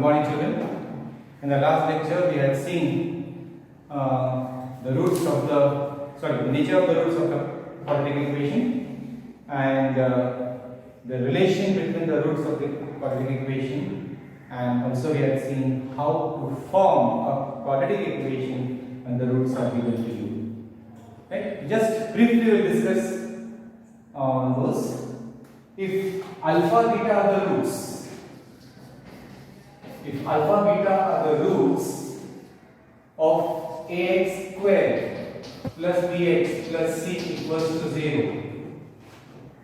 morning, children. In the last lecture, we had seen the nature of the roots of the quadratic equation and the relation between the roots of the quadratic equation, and also we had seen how to form a quadratic equation when the roots are given to you. Right? Just briefly we will discuss on those. If alpha beta are the roots, of ax squared plus bx plus c equals to 0,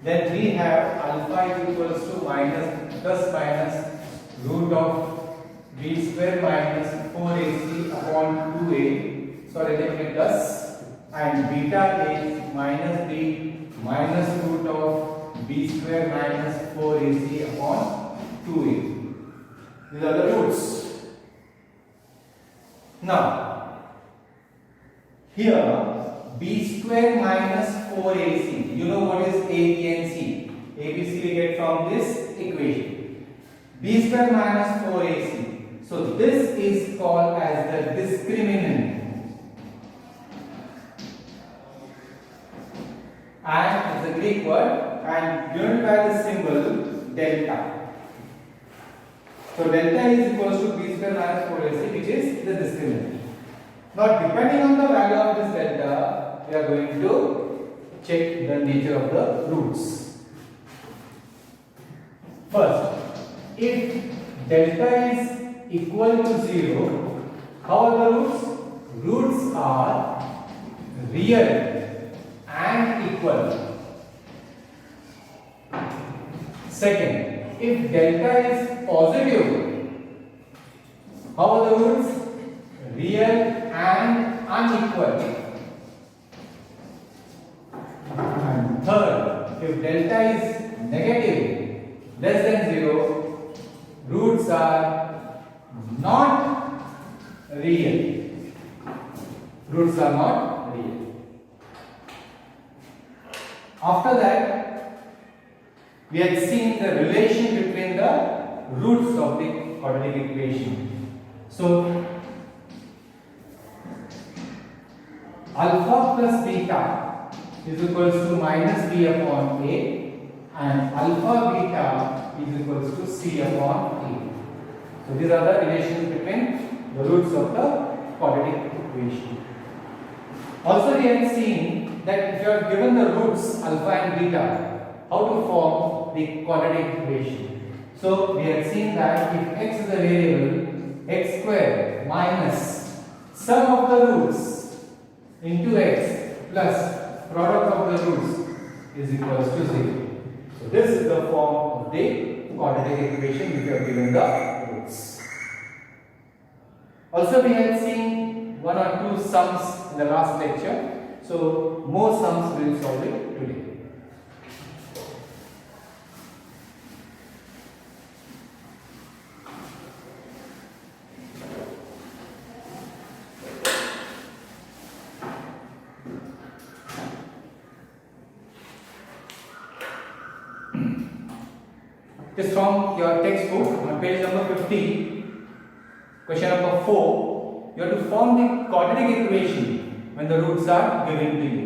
then we have alpha is equals to plus minus root of b square minus 4ac upon 2a. Sorry, let me plus, and beta is minus b minus root of b square minus 4ac upon 2a. These are the roots. Now, here b square minus 4ac, you know what is a, b and c. A, b, c we get from this equation. B square minus 4ac. So this is called as the discriminant. And it's a Greek word and denoted by the symbol delta. So delta is equals to b square minus 4ac, which is the discriminant. Now depending on the value of this delta, we are going to check the nature of the roots. First, if delta is equal to 0, how are the roots? Roots are real and equal. Second, if delta is positive, how are the roots? Real and unequal. And third, if delta is negative, less than 0, roots are not real. Roots are not real. After that, we had seen the relation between the roots of the quadratic equation. So, alpha plus beta is equals to minus b upon a, and alpha beta is equals to c upon a. So, these are the relations between the roots of the quadratic equation. Also, we had seen that if you are given the roots alpha and beta, how to form the quadratic equation. So we had seen that if x is a variable, x squared minus sum of the roots into x plus product of the roots is equals to 0. So this is the form of the quadratic equation if you are given the roots. Also we had seen one or two sums in the last lecture. So more sums we will solve it today. It is from your textbook on page number 50, question number 4. You have to form the quadratic equation when the roots are given to you.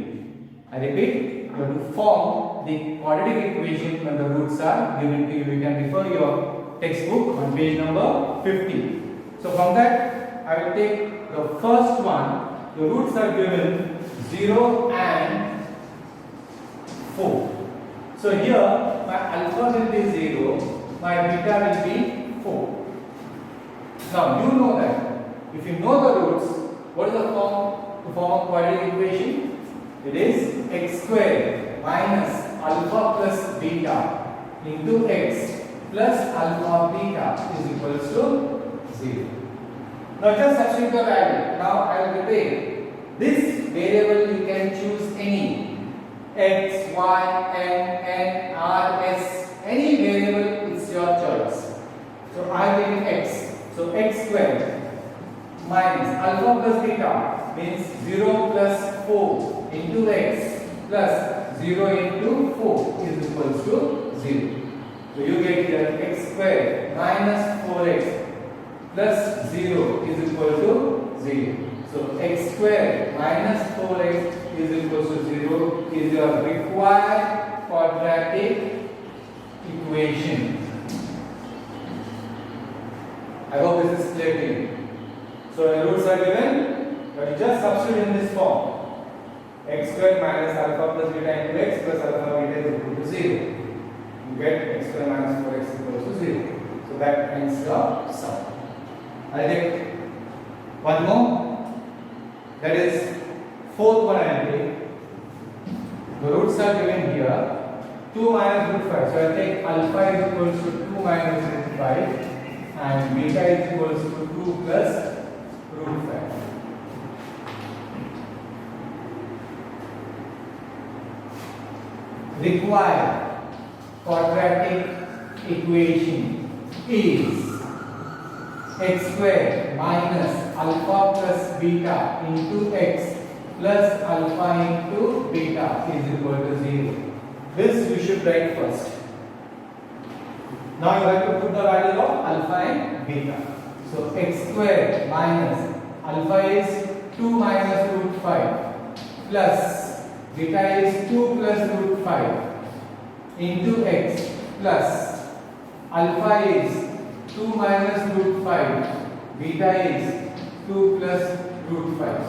I repeat, you have to form the quadratic equation when the roots are given to you. You can refer your textbook on page number 50. So from that, I will take the first one. The roots are given 0 and 4. So here my alpha will be 0, my beta will be 4. Now you know that if you know the roots, what is the form to form a quadratic equation? It is x squared minus alpha plus beta into x plus alpha beta is equals to 0. Now just substitute the value. Now I will repeat. This variable you can choose any. X, Y, N, R, S, any variable is your choice. So I will take x. So x squared minus alpha plus beta means 0 plus 4 into x plus 0 into 4 is equals to 0. So you get here x squared minus 4x plus 0 is equal to 0. So x square minus 4x is equal to 0 is your required quadratic equation. I hope this is clear to you. So the roots are given, but you just substitute in this form. X square minus alpha plus beta into x plus alpha beta is equal to 0. You get x square minus 4x equals to 0. So that ends the sum. I take one more. That is fourth one I will take. The roots are given here. 2 minus root 5. So I take alpha is equals to 2 minus root 5 and beta is equals to 2 plus root 5. Required quadratic equation is x square minus alpha plus beta into x plus alpha into beta is equal to 0. This you should write first. Now you have to put the value of alpha and beta. So x square minus alpha is 2 minus root 5 plus beta is 2 plus root 5 into x plus alpha is 2 minus root 5, beta is 2 plus root 5.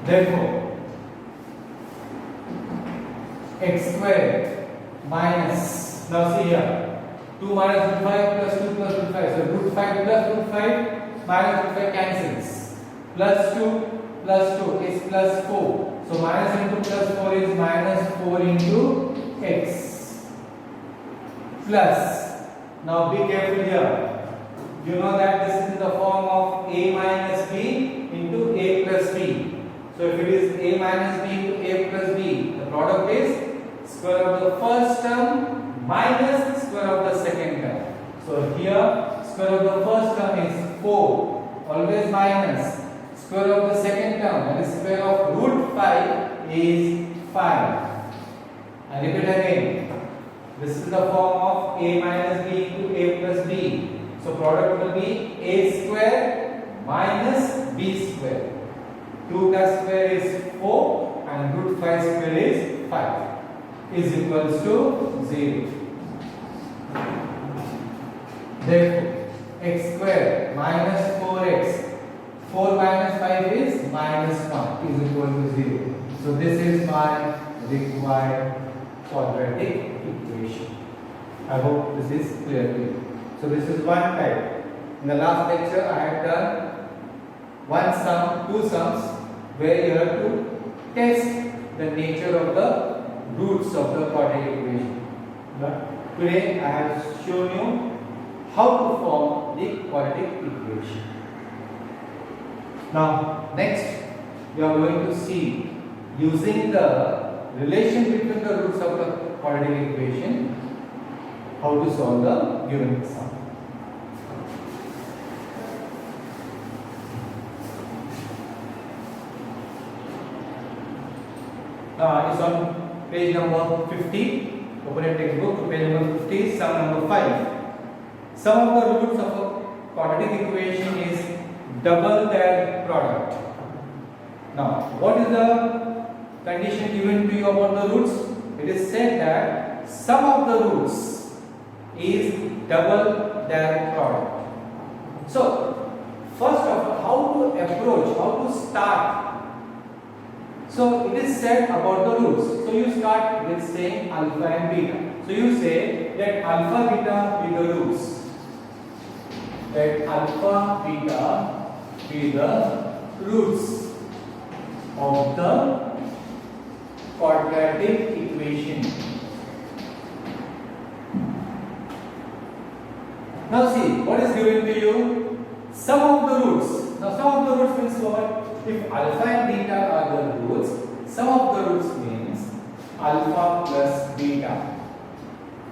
Therefore, x square minus, now see here, 2 minus root 5 plus 2 plus root 5. So root 5 plus root 5 minus root 5 cancels. Plus 2 is plus 4. So minus into plus 4 is minus 4 into x. Plus, now be careful here. You know that this is in the form of a minus b into a plus b. So if it is a minus b into a plus b, the product is square of the first term minus square of the second term. So here square of the first term is 4, always minus. Square of the second term, that is square of root 5 is 5. I repeat again. This is the form of a minus b into a plus b. So product will be a square minus b square. 2 plus square is 4 and root 5 square is 5 is equals to 0. Therefore, x square minus 4x, 4 minus 5 is minus 1 is equal to 0. So this is my required quadratic equation. I hope this is clear to you. So this is one type. In the last lecture I had done one sum, two sums where you have to test the nature of the roots of the quadratic equation. But today I have shown you how to form the quadratic equation. Now next we are going to see, using the relation between the roots of the quadratic equation, how to solve the given sum. It's on page number 50. Open a textbook to page number 50, sum number 5. Sum of the roots of a quadratic equation is double their product. Now, what is the condition given to you about the roots? It is said that sum of the roots is double their product. So, first of all, how to approach, how to start. So, it is said about the roots. So, you start with saying alpha and beta. So, you say that alpha beta be the roots. Let alpha beta be the roots of the quadratic equation. Now see, what is given to you? Sum of the roots. Now sum of the roots means what? If alpha and beta are the roots, sum of the roots means alpha plus beta.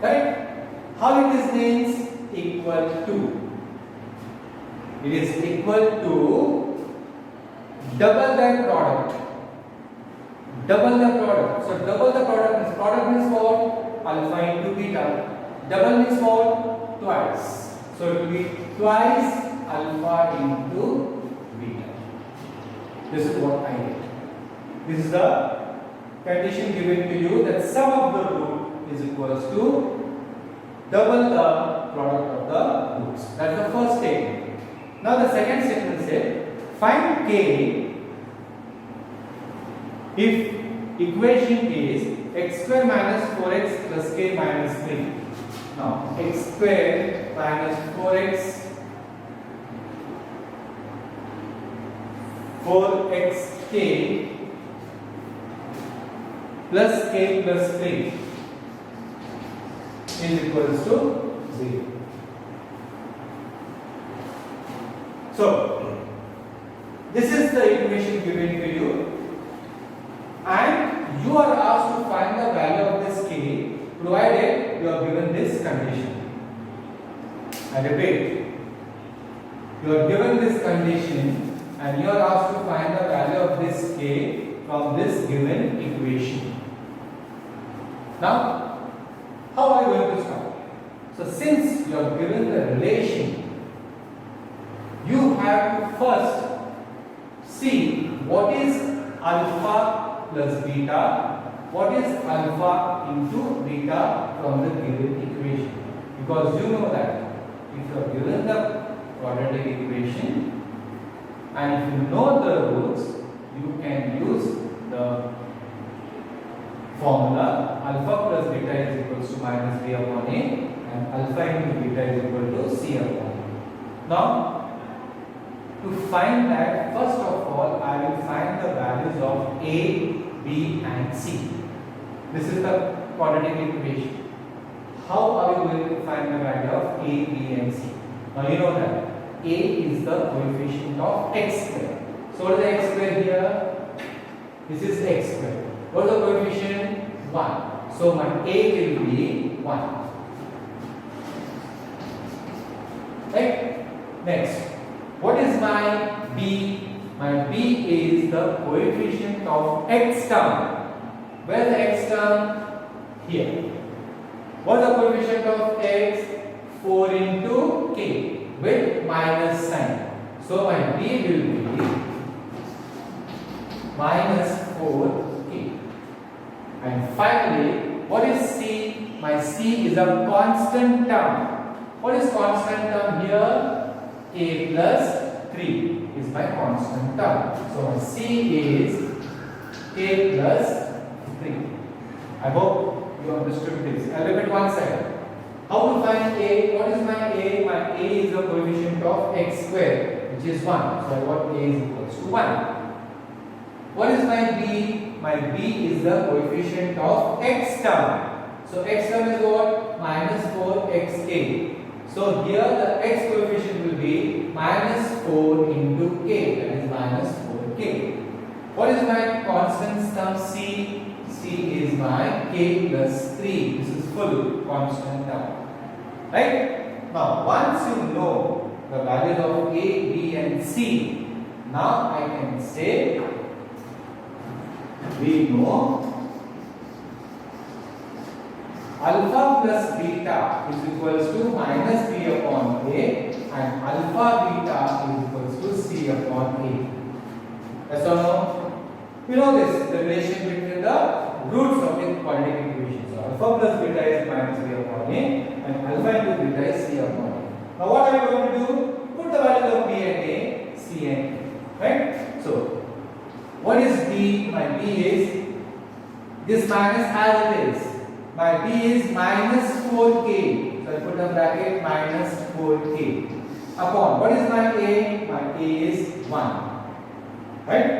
Correct? How it is means? Equal to. It is equal to double their product. Double the product. So double the product means what? Alpha into beta. Double means what? Twice. So it will be twice alpha into beta. This is what I get. This is the condition given to you that sum of the root is equals to double the product of the roots. That is the first statement. Now the second statement says find k if equation is x square minus 4x plus k minus 3. Now x square minus 4xk plus k plus 3 is equals to 0. So this is the equation given to you, and you are asked to find the value of this k provided you are given this condition. I repeat, you are given this condition and you are asked to find the value of this k from this given equation. Now, how are you going to start? So since you are given the relation, you have to first see what is alpha plus beta, what is alpha into beta from the given equation. Because you know that if you are given the quadratic equation and if you know the roots, you can use the formula alpha plus beta is equals to minus b upon a, and alpha into beta is equal to c upon a. Now, to find that, first of all, I will find the values of a, b and c. This is the quadratic equation. How are we going to find the value of a, b and c? Now you know that a is the coefficient of x square. So what is the x square here? This is x square. What is the coefficient? 1. So my a will be 1. Right? Next, what is my b? My b is the coefficient of x term. Where is the x term? Here. What is the coefficient of x? 4 into k with minus sign. So my b will be minus 4k. And finally, what is c? My c is a constant term. What is constant term here? K plus 3 is my constant term. So my c is k plus 3. I hope you understood this. I'll look at one side. How to find a? What is my a? My a is the coefficient of x square, which is 1. So I got a is equals to 1. What is my b? My b is the coefficient of x term. So x term is what? Minus 4xk. So here the x coefficient will be minus 4 into k, that is minus 4k. What is my constant term c? C is my k plus 3. This is full constant term. Right? Now once you know the values of a, b and c, now I can say we know alpha plus beta is equals to minus b upon a, and alpha beta is equals to c upon a. Yes or no? You know this, the relation between the roots of the quadratic equation. So alpha plus beta is minus b upon a, and alpha into beta is c upon a. Now what are we going to do? Put the values of b and a, c and a. Right? So what is b? My b is this minus as it is. My b is minus 4k. So I put a bracket minus 4k upon. What is my a? My a is 1. Right?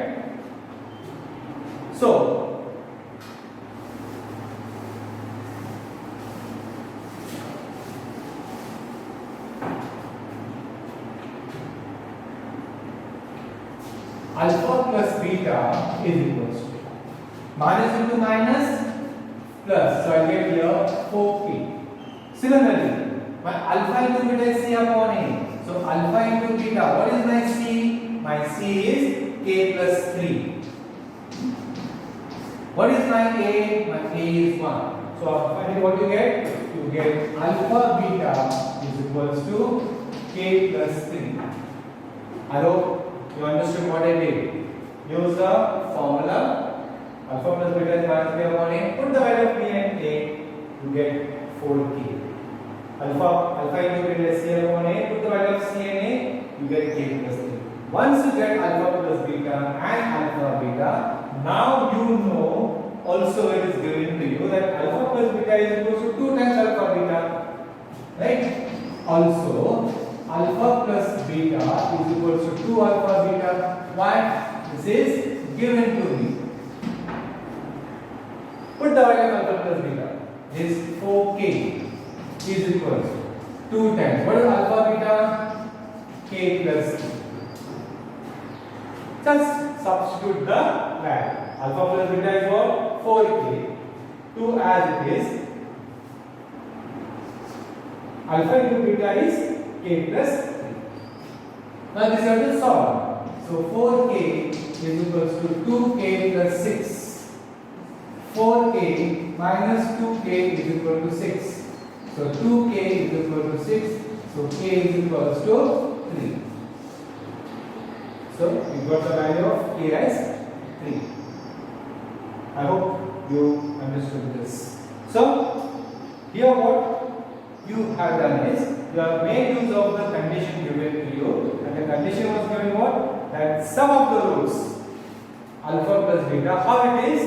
So alpha plus beta is equals to minus into minus plus, so I get here 4k. Similarly, my alpha into beta is c upon a. So alpha into beta, what is my c? My c is k plus 3. What is my a? My a is 1. So finally what you get? You you get alpha beta is equals to k plus 3. I hope you understood what I did. Use the formula alpha plus beta is minus b upon a. Put the value of b and a, you get 4k. Alpha into beta is c upon a. Put the value of c and a, you get k plus 3. Once you get alpha plus beta and alpha beta, now you know also it is given to you that alpha plus beta is equal to 2 times alpha beta, right? Also alpha plus beta is equal to 2 alpha beta. Why? This is given to me. Put the value of alpha plus beta is 4k is equal to 2 times. What is alpha beta? K plus 3. Just substitute the value. Alpha plus beta is what? 4k. 2 as it is. Alpha into beta is k plus 3. Now this you have to solve. So 4k is equals to 2k plus 6. 4k minus 2k is equal to 6. So 2k is equal to 6. So k is equals to 3. So we got the value of k as 3. I hope you understood this. So here what you have done is you have made use of the condition given to you, and the condition was given what? That sum of the roots alpha plus beta, how it is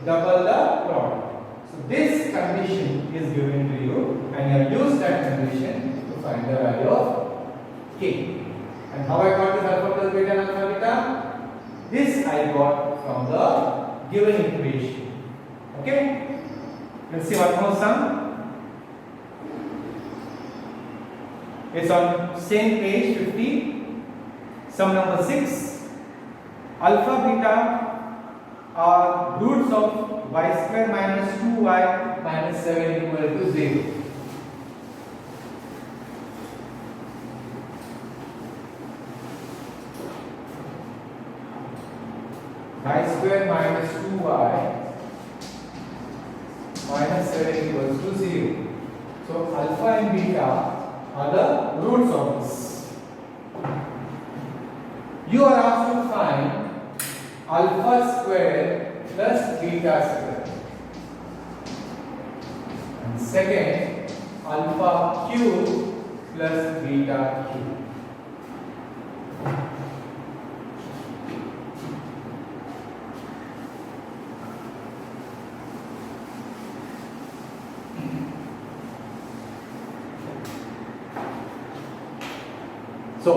double the product. So this condition is given to you, and you have used that condition to find the value of k. And how I got this alpha plus beta and alpha beta? This I got from the given equation. Okay? Let's see one more sum. It's on same page 50. Sum number 6. Alpha beta are roots of y square minus 2y minus 7 equal to 0. Y square minus 2y minus 7 equals to 0. So alpha and beta are the roots of this. You are asked to find alpha square plus beta square. And second, alpha cube plus beta cube. So,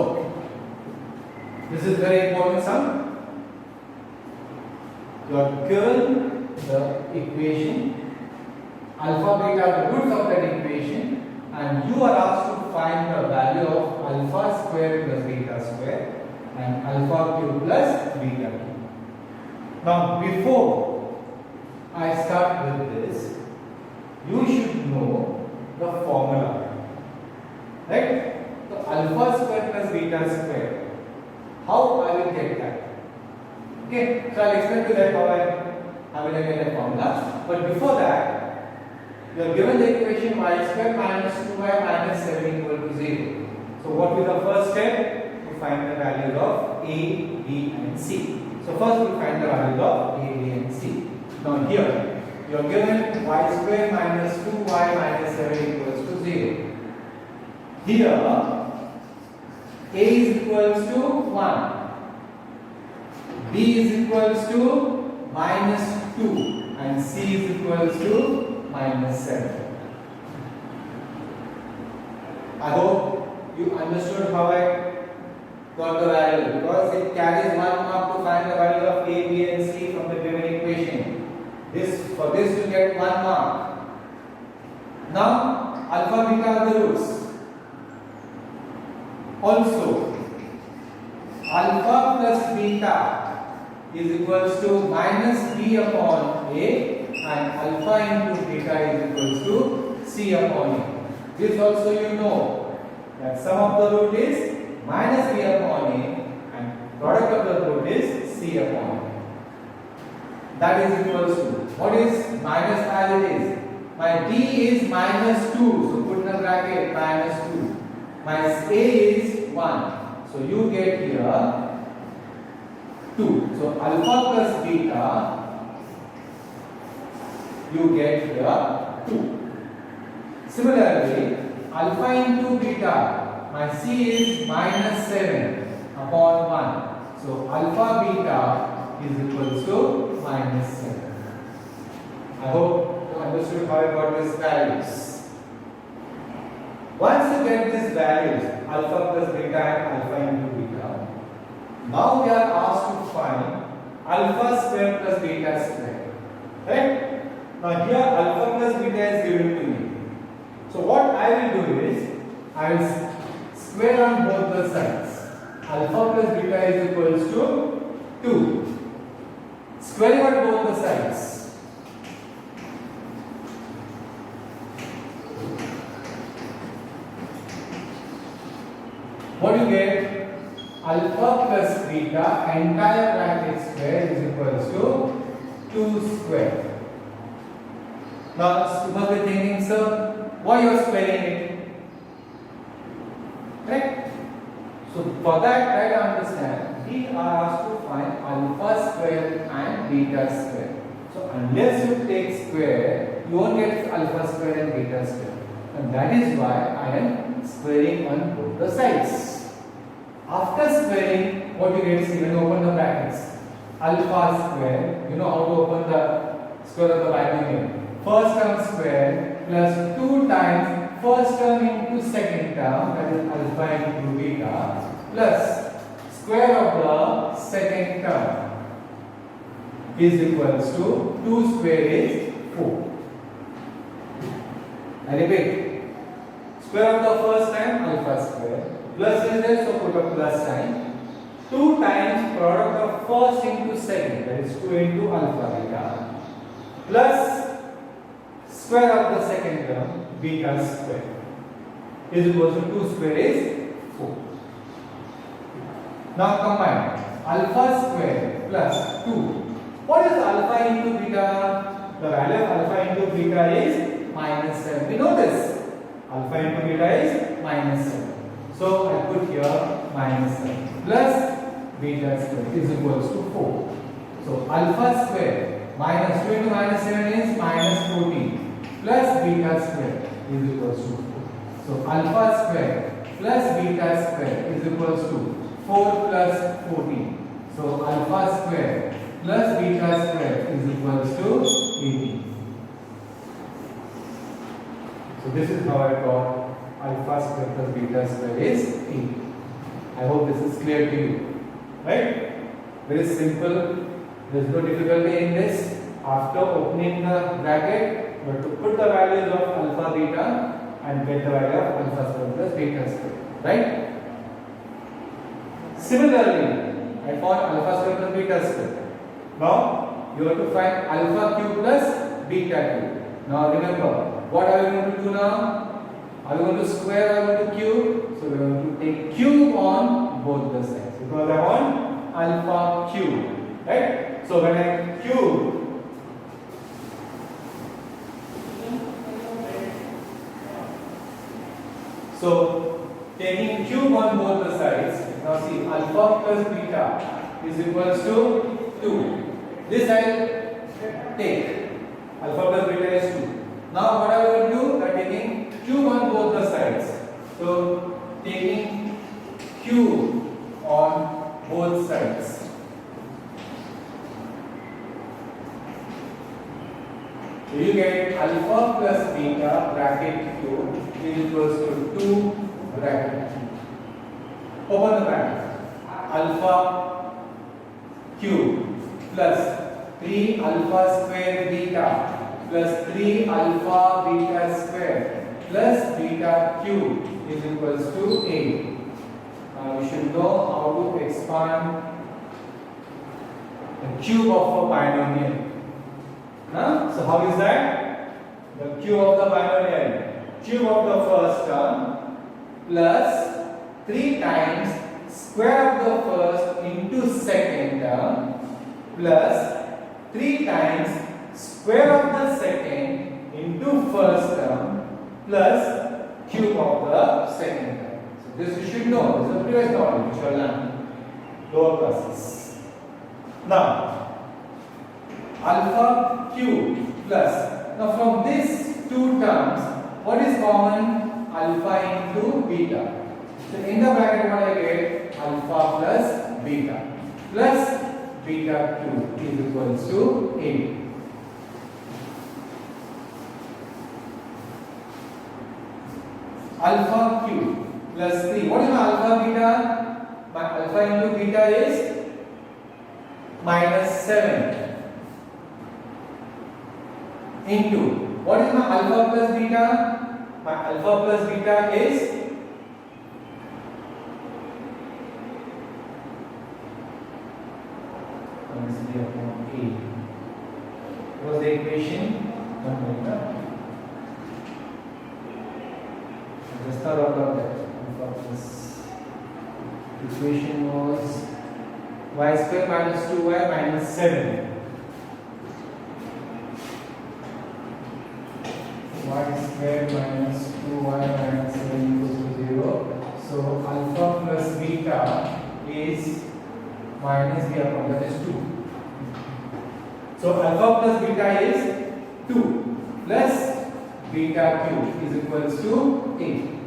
this is very important sum. You are given the equation, alpha beta, the roots of that equation, and you are asked to find the value of alpha square plus beta square and alpha cube plus beta cube. Now, before I start with this, you should know the formula, right? So alpha square plus beta square. How I will get that? Okay, so I'll explain to that how will I get the formula. But before that, you are given the equation y square minus 2y minus 7 equal to 0. So what will the first step? To find the values of a, b and c. So first we find the values of a, b and c. Now here, you are given y square minus 2y minus 7 equals to 0. Here, a is equals to 1, b is equals to minus 2, and c is equals to minus 7. I hope you understood how I got the value, because it carries 1 mark to find the value of a, b and c from the given equation. For this you get 1 mark. Now alpha beta are the roots. Also, alpha plus beta is equals to minus b upon a, and alpha into beta is equals to c upon a. This also you know that sum of the root is minus b upon a and product of the root is c upon a. That is equals to, what is minus as it is? My D is minus 2, so put in a bracket minus 2. My A is 1, so you get here 2. So alpha plus beta, you get here 2. Similarly, alpha into beta, my C is minus 7 upon 1. So alpha beta is equals to minus 7. I hope you understood how I got these values. Once you get these values, alpha plus beta and alpha into beta, now we are asked to find alpha square plus beta square. Right? Now here alpha plus beta is given to me. So what I will do is, I will square on both the sides. Alpha plus beta is equals to 2. Squaring on both the sides. What do you get? Alpha plus beta entire bracket square is equals to 2 square. Now you must be thinking, sir, why you are squaring it? Right? So for that, try to understand, we are asked to find alpha square and beta square. So unless you take square, you won't get alpha square and beta square. And that is why I am squaring on both the sides. After squaring, what you get is, when you open the brackets, alpha square, you know how to open the square of the binomial. First term square plus 2 times first term into second term, that is alpha into beta, plus square of the second term is equals to 2 square is 4. I repeat, square of the first time alpha square, plus is there, so put a plus sign, 2 times product of first into second, that is 2 into alpha beta, plus square of the second term beta square is equals to 2 square is 4. Now combine alpha square plus 2. What is alpha into beta? The value of alpha into beta is minus 7. We know this. Alpha into beta is minus 7. So I put here minus 7 plus beta square is equals to 4. So alpha square minus 2 into minus 7 is minus 14 plus beta square is equals to 4. So alpha square plus beta square is equals to 4 plus 14. So alpha square plus beta square is equals to 18. So this is how I got alpha square plus beta square is 18. I hope this is clear to you. Right? Very simple. There is no difficulty in this. After opening the bracket, you have to put the values of alpha beta and get the value of alpha square plus beta square. Right? Similarly, I found alpha square plus beta square. Now you have to find alpha cube plus beta cube. Now remember, what are we going to do now? Are we going to square or are we going to cube? So we are going to take cube on both the sides because I want alpha cube. Right? So when I cube, so taking cube on both the sides, now see alpha plus beta is equals to 2. This I will take. Alpha plus beta is 2. Now what I will do? By taking cube on both the sides. So taking cube on both sides. So you get alpha plus beta bracket cube is equals to 2 bracket. Open the bracket. Alpha cube plus 3 alpha square beta plus 3 alpha beta square plus beta cube is equals to 8. Now you should know how to expand the cube of a binomial. So how is that? The cube of the binomial, cube of the first term plus 3 times square of the first into second term plus 3 times square of the second into first term plus cube of the second term. So this you should know. This is the previous knowledge which you have learned lower classes. Now alpha cube plus. Now from these two terms, what is common? Alpha into beta. So in the bracket what I get? Alpha plus beta plus beta cube is equals to 8. Alpha cube plus 3. What is my alpha beta? My alpha into beta is minus 7 into what is my alpha plus beta? My alpha plus beta is upon 8. What was the equation? Just thought about that. Equation was y square minus 2y minus 7. Y square minus 2y minus 7 equals to 0. So alpha plus beta is minus b upon that is 2. So alpha plus beta is 2 plus beta cube is equals to 8.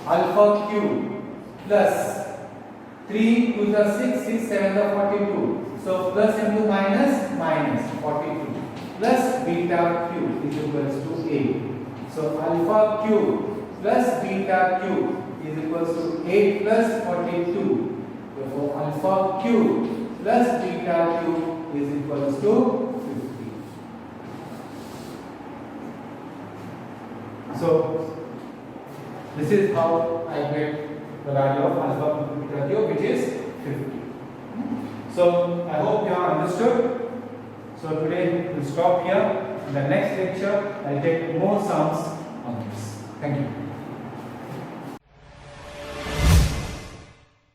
Alpha cube plus 3 to the 6, 6, 7 the 42. So plus into minus, minus 42 plus beta cube is equals to 8. So alpha cube plus beta cube is equals to 8 plus 42. Therefore alpha cube plus beta cube is equals to 50. So this is how I get the value of alpha plus beta cube, which is 50. So I hope you have understood. So today we'll stop here. In the next lecture I'll take more sums on this. Thank you.